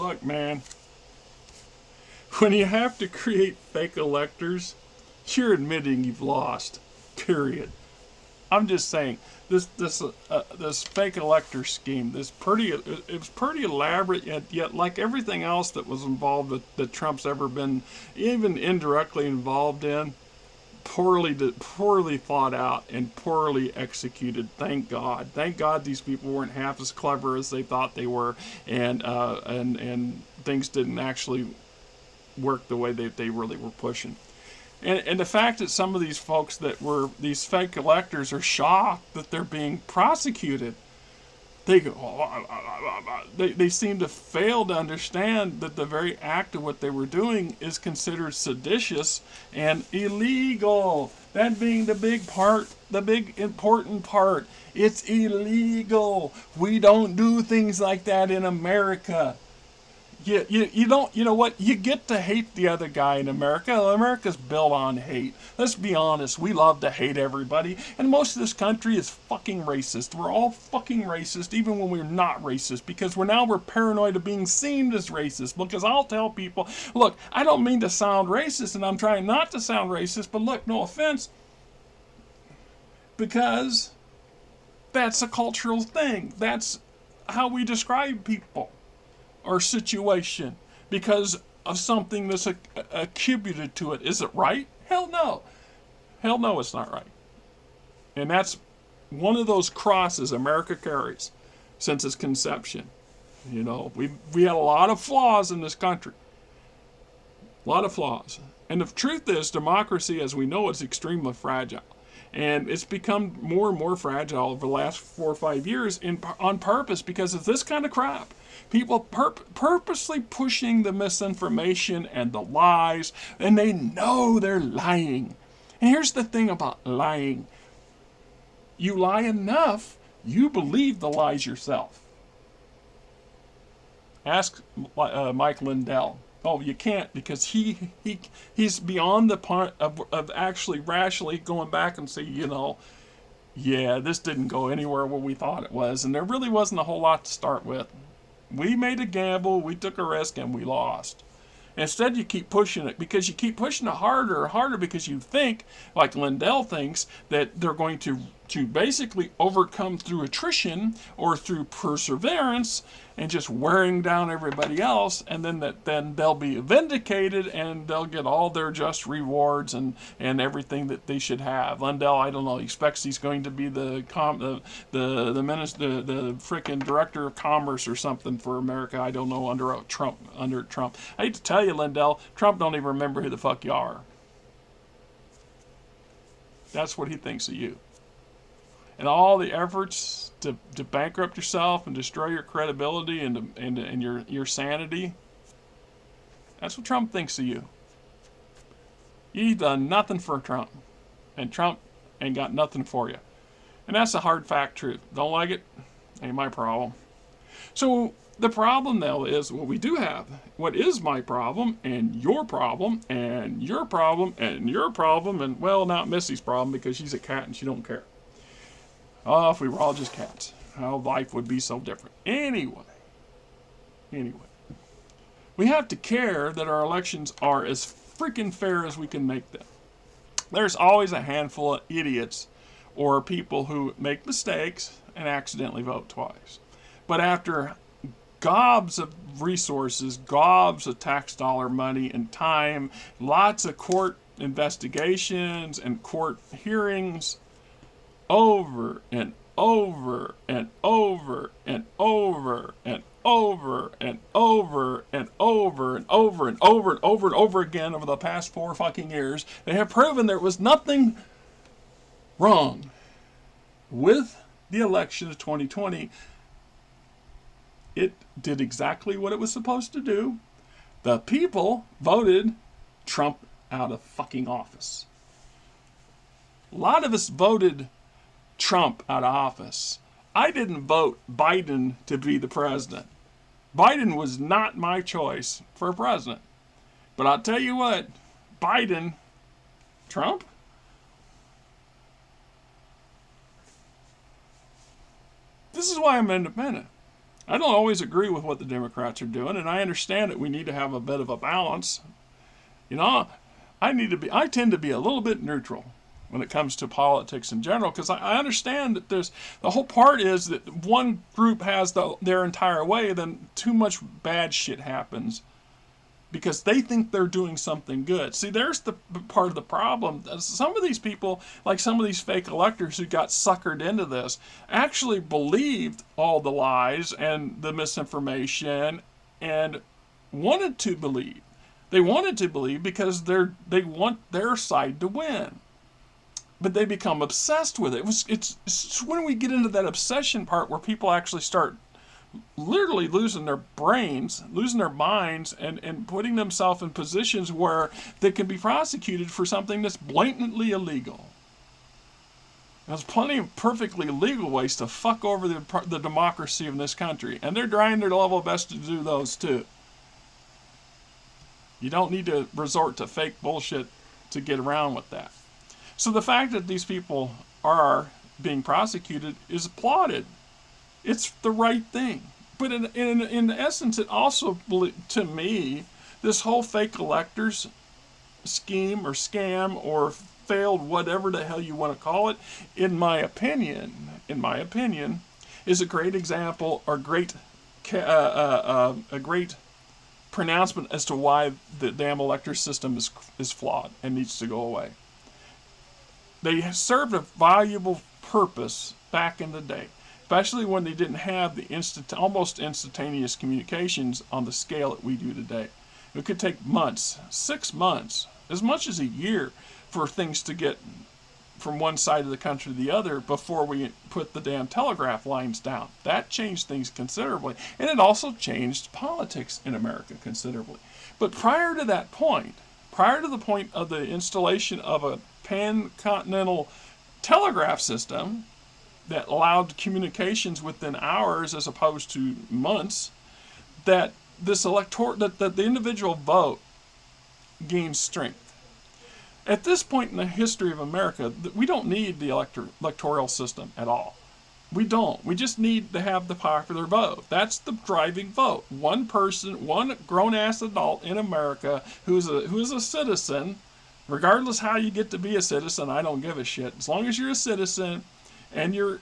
Look, man, when you have to create fake electors, you're admitting you've lost. Period. I'm just saying this fake elector scheme. It was pretty elaborate, yet like everything else that was involved that Trump's ever been even indirectly involved in, poorly thought out and poorly executed. Thank God. Thank God these people weren't half as clever as they thought they were, and things didn't actually work the way they really were pushing. And the fact that some of these folks that were these fake electors are shocked that they're being prosecuted. They go, they seem to fail to understand that the very act of what they were doing is considered seditious and illegal. That being the big important part. It's illegal. We don't do things like that in America. You don't, you know what? You get to hate the other guy in America. America's built on hate. Let's be honest. We love to hate everybody. And most of this country is fucking racist. We're all fucking racist, even when we're not racist, because we're paranoid of being seen as racist. Because I'll tell people, look, I don't mean to sound racist, and I'm trying not to sound racist, but look, no offense, because that's a cultural thing. That's how we describe people or situation because of something that's attributed to it. Is it right? Hell no. Hell no, it's not right. And that's one of those crosses America carries since its conception. You know, we had a lot of flaws in this country. A lot of flaws. And the truth is, democracy as we know it is extremely fragile. And it's become more and more fragile over the last 4 or 5 years on purpose because of this kind of crap. People purposely pushing the misinformation and the lies, and they know they're lying. And here's the thing about lying. You lie enough, you believe the lies yourself. Ask Mike Lindell. Oh, you can't because he's beyond the point of actually rationally going back and say, you know, yeah, this didn't go anywhere where we thought it was, and there really wasn't a whole lot to start with. We made a gamble, we took a risk, and we lost. Instead, you keep pushing it because you keep pushing it harder and harder because you think, like Lindell thinks, that they're going to basically overcome through attrition or through perseverance and just wearing down everybody else, and then they'll be vindicated and they'll get all their just rewards and everything that they should have. Lindell, I don't know, he expects he's going to be the minister, the frickin' director of commerce or something for America. I don't know, under Trump. I hate to tell you, Lindell, Trump don't even remember who the fuck you are. That's what he thinks of you. And all the efforts to bankrupt yourself and destroy your credibility and your sanity, that's what Trump thinks of you. You've done nothing for Trump, and Trump ain't got nothing for you. And that's a hard fact truth. Don't like it? Ain't my problem. So the problem, though, is what we do have. What is my problem, and your problem, and your problem, and your problem, and, well, not Missy's problem because she's a cat and she don't care. Oh, if we were all just cats, how life would be so different. Anyway, we have to care that our elections are as freaking fair as we can make them. There's always a handful of idiots or people who make mistakes and accidentally vote twice. But after gobs of resources, gobs of tax dollar money and time, lots of court investigations and court hearings, over and over and over and over and over and over and over and over and over and over and over again over the past 4 fucking years, they have proven there was nothing wrong with the election of 2020. It did exactly what it was supposed to do. The people voted Trump out of fucking office. A lot of us voted Trump out of office. I didn't vote Biden to be the president. Biden was not my choice for president. But I'll tell you what, Biden, Trump? This is why I'm independent. I don't always agree with what the Democrats are doing, and I understand that we need to have a bit of a balance. You know, I tend to be a little bit neutral when it comes to politics in general, because I understand that the whole part is that one group has their entire way, then too much bad shit happens because they think they're doing something good. See, there's the part of the problem. Some of these people, like some of these fake electors who got suckered into this, actually believed all the lies and the misinformation and wanted to believe. They wanted to believe because they want their side to win. But they become obsessed with it. It's when we get into that obsession part where people actually start literally losing their brains, losing their minds, and putting themselves in positions where they can be prosecuted for something that's blatantly illegal. There's plenty of perfectly legal ways to fuck over the democracy in this country, and they're trying their level best to do those too. You don't need to resort to fake bullshit to get around with that. So the fact that these people are being prosecuted is applauded. It's the right thing. But in essence, it also, to me, this whole fake electors scheme or scam or failed whatever the hell you want to call it, in my opinion, is a great example or a great pronouncement as to why the damn elector system is flawed and needs to go away. They served a valuable purpose back in the day, especially when they didn't have the almost instantaneous communications on the scale that we do today. It could take months, 6 months, as much as a year for things to get from one side of the country to the other before we put the damn telegraph lines down. That changed things considerably, and it also changed politics in America considerably. But prior to that point, prior to the point of the installation of a pan-continental telegraph system that allowed communications within hours as opposed to months, that that the individual vote gains strength. At this point in the history of America, we don't need the electoral system at all. We don't. We just need to have the popular vote. That's the driving vote. One person, one grown-ass adult in America who is a citizen, regardless how you get to be a citizen, I don't give a shit. As long as you're a citizen and you're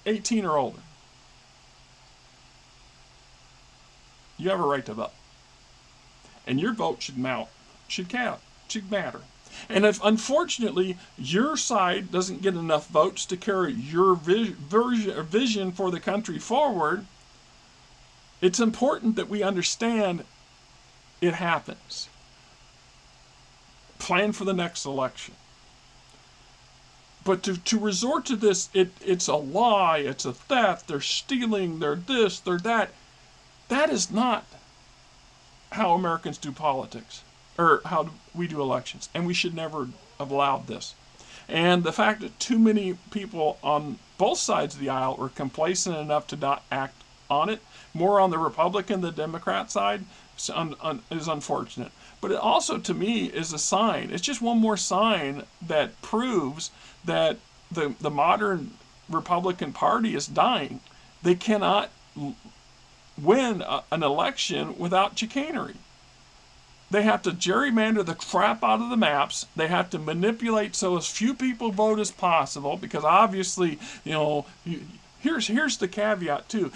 18 or older, you have a right to vote. And your vote should count, should matter. And if, unfortunately, your side doesn't get enough votes to carry your vision for the country forward, it's important that we understand it happens. Plan for the next election. But to resort to this, it's a lie, it's a theft, they're stealing, they're this, they're that. That is not how Americans do politics, or how we do elections, and we should never have allowed this. And the fact that too many people on both sides of the aisle were complacent enough to not act on it, more on the Republican than the Democrat side, is unfortunate. But it also, to me, is a sign. It's just one more sign that proves that the modern Republican Party is dying. They cannot win an election without chicanery. They have to gerrymander the crap out of the maps. They have to manipulate so as few people vote as possible, because obviously, here's the caveat too.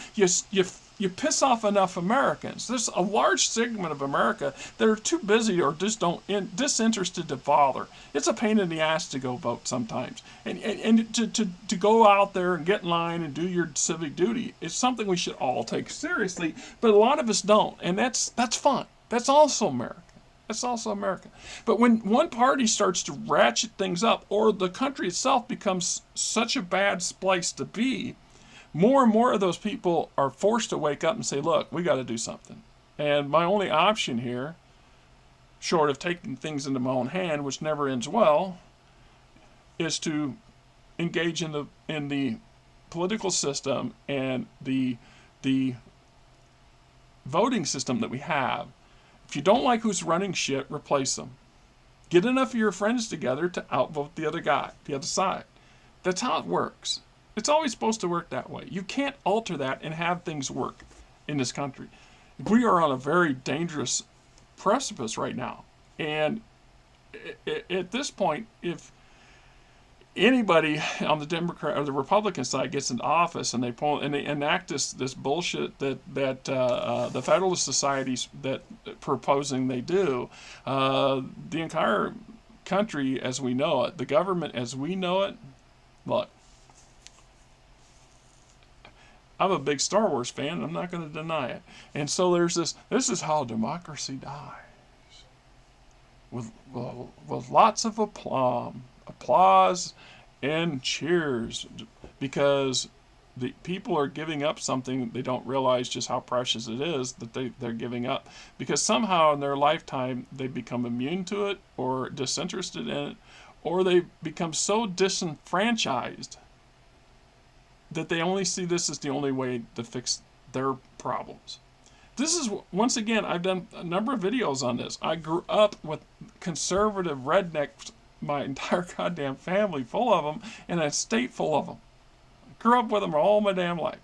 You piss off enough Americans. There's a large segment of America that are too busy or just disinterested to bother. It's a pain in the ass to go vote sometimes, and to go out there and get in line and do your civic duty. It's something we should all take seriously, but a lot of us don't, and that's fine. That's also America. That's also America. But when one party starts to ratchet things up, or the country itself becomes such a bad place to be, more and more of those people are forced to wake up and say, look, we got to do something. And my only option here, short of taking things into my own hand, which never ends well, is to engage in the political system and the voting system that we have. If you don't like who's running shit, replace them. Get enough of your friends together to outvote the other guy, the other side. That's how it works. It's always supposed to work that way. You can't alter that and have things work in this country. We are on a very dangerous precipice right now. And at this point, if anybody on the Democrat or the Republican side gets into office and they enact this bullshit that the Federalist Societies that proposing they do, the entire country as we know it, the government as we know it, look, I'm a big Star Wars fan. I'm not going to deny it. And so there's this. This is how democracy dies, with lots of applause, and cheers, because the people are giving up something they don't realize just how precious it is that they're giving up, because somehow in their lifetime they become immune to it or disinterested in it, or they become so disenfranchised that they only see this as the only way to fix their problems. This is, once again, I've done a number of videos on this. I grew up with conservative rednecks, my entire goddamn family full of them, and a state full of them. I grew up with them all my damn life.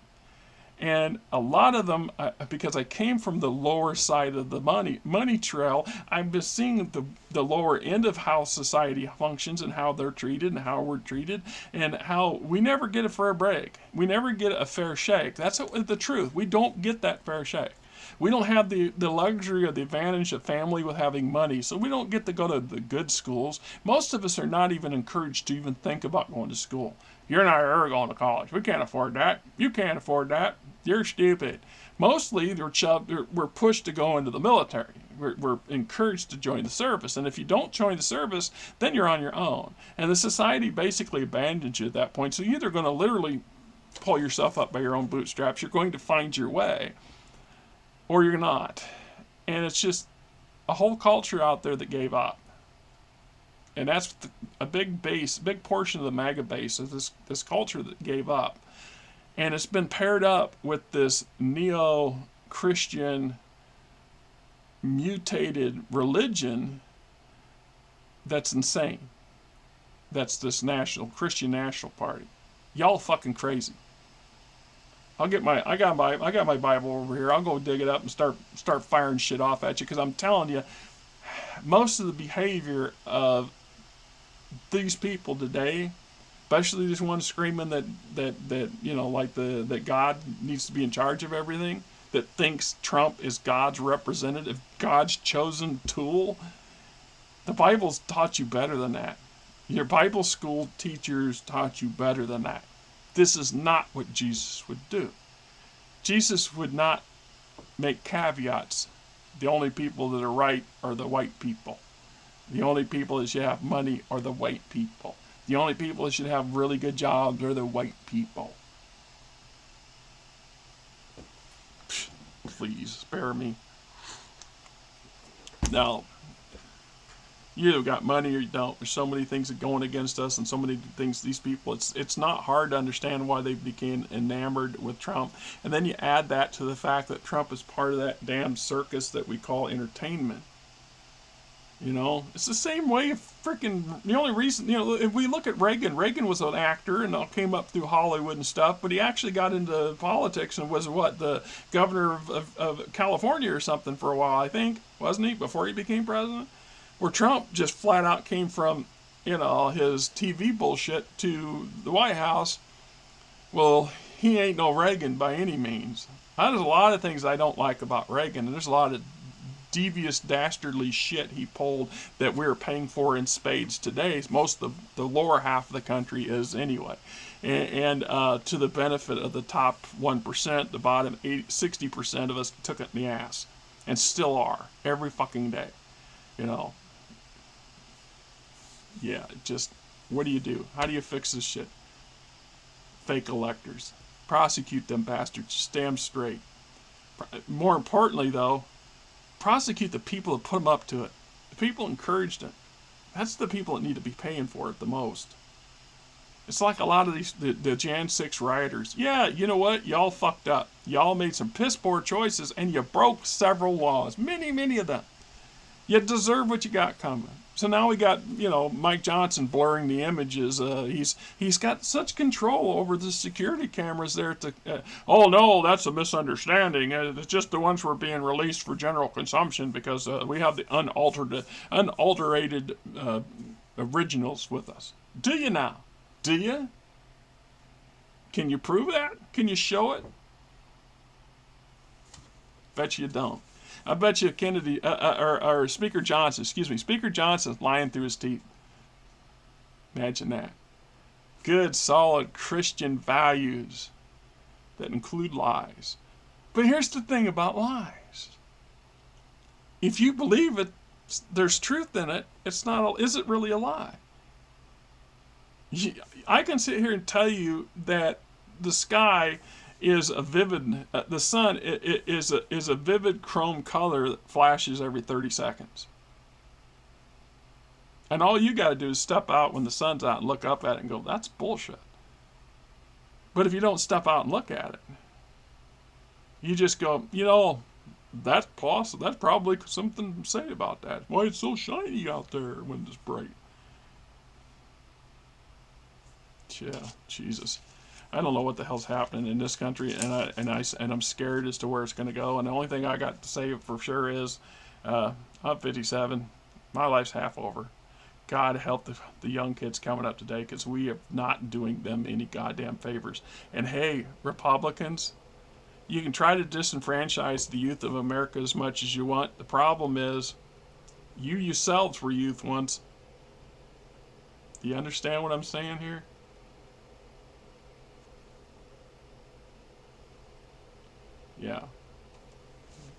And a lot of them, because I came from the lower side of the money trail, I've been seeing the lower end of how society functions and how they're treated and how we're treated and how we never get a fair break. We never get a fair shake. That's the truth. We don't get that fair shake. We don't have the luxury or the advantage of family with having money, so we don't get to go to the good schools. Most of us are not even encouraged to even think about going to school. You're not ever going to college. We can't afford that. You can't afford that. You're stupid. Mostly, we're pushed to go into the military. We're encouraged to join the service. And if you don't join the service, then you're on your own. And the society basically abandons you at that point. So you're either going to literally pull yourself up by your own bootstraps, you're going to find your way, or you're not. And it's just a whole culture out there that gave up. And that's a big portion of the MAGA base of this culture that gave up. And it's been paired up with this neo-Christian mutated religion that's insane. That's this Christian National Party. Y'all fucking crazy. I got my Bible over here. I'll go dig it up and start firing shit off at you, because I'm telling you, most of the behavior of these people today, especially this one screaming that that God needs to be in charge of everything, that thinks Trump is God's representative, God's chosen tool. The Bible's taught you better than that. Your Bible school teachers taught you better than that. This is not what Jesus would do. Jesus would not make caveats. The only people that are right are the white people. The only people that should have money are the white people. The only people that should have really good jobs are the white people. Please spare me. Now, you either got money or you don't. There's so many things that are going against us, and so many things these people, it's not hard to understand why they became enamored with Trump. And then you add that to the fact that Trump is part of that damn circus that we call entertainment. It's the same way the only reason, if we look at Reagan was an actor and came up through Hollywood and stuff, but he actually got into politics and was the governor of California or something for a while, I think, wasn't he, before he became president? Where Trump just flat out came from, his TV bullshit to the White House. Well, he ain't no Reagan by any means. There's a lot of things I don't like about Reagan, and there's a lot of devious, dastardly shit he pulled that we're paying for in spades today. Most of the lower half of the country is anyway. And to the benefit of the top 1%, the bottom 60% of us took it in the ass. And still are. Every fucking day. Yeah, just, what do you do? How do you fix this shit? Fake electors. Prosecute them bastards. Just damn straight. More importantly, though, prosecute the people that put them up to it. The people encouraged it. That's the people that need to be paying for it the most. It's like a lot of the Jan 6 rioters. Yeah, you know what? Y'all fucked up. Y'all made some piss poor choices, and you broke several laws. Many, many of them. You deserve what you got coming. So now we got, Mike Johnson blurring the images. He's got such control over the security cameras there. Oh no, that's a misunderstanding. It's just the ones were being released for general consumption because we have the unalterated originals with us. Do you now? Do you? Can you prove that? Can you show it? Bet you don't. I bet you Kennedy or Speaker Johnson, Speaker Johnson's lying through his teeth. Imagine that. Good, solid Christian values that include lies. But here's the thing about lies. If you believe it, there's truth in it. Is it really a lie? I can sit here and tell you that the sky is a vivid, the sun is a vivid chrome color that flashes every 30 seconds. And all you got to do is step out when the sun's out and look up at it and go, that's bullshit. But if you don't step out and look at it, you just go, that's possible. That's probably something to say about that. Why it's so shiny out there when it's bright. Yeah, Jesus. I don't know what the hell's happening in this country, and I'm scared as to where it's going to go. And the only thing I got to say for sure is, I'm 57. My life's half over. God help the young kids coming up today, because we are not doing them any goddamn favors. And hey, Republicans, you can try to disenfranchise the youth of America as much as you want. The problem is, you yourselves were youth once. Do you understand what I'm saying here? Yeah.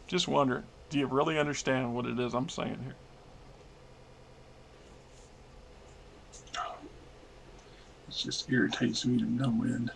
Just wondering, do you really understand what it is I'm saying here? It just irritates me to no end.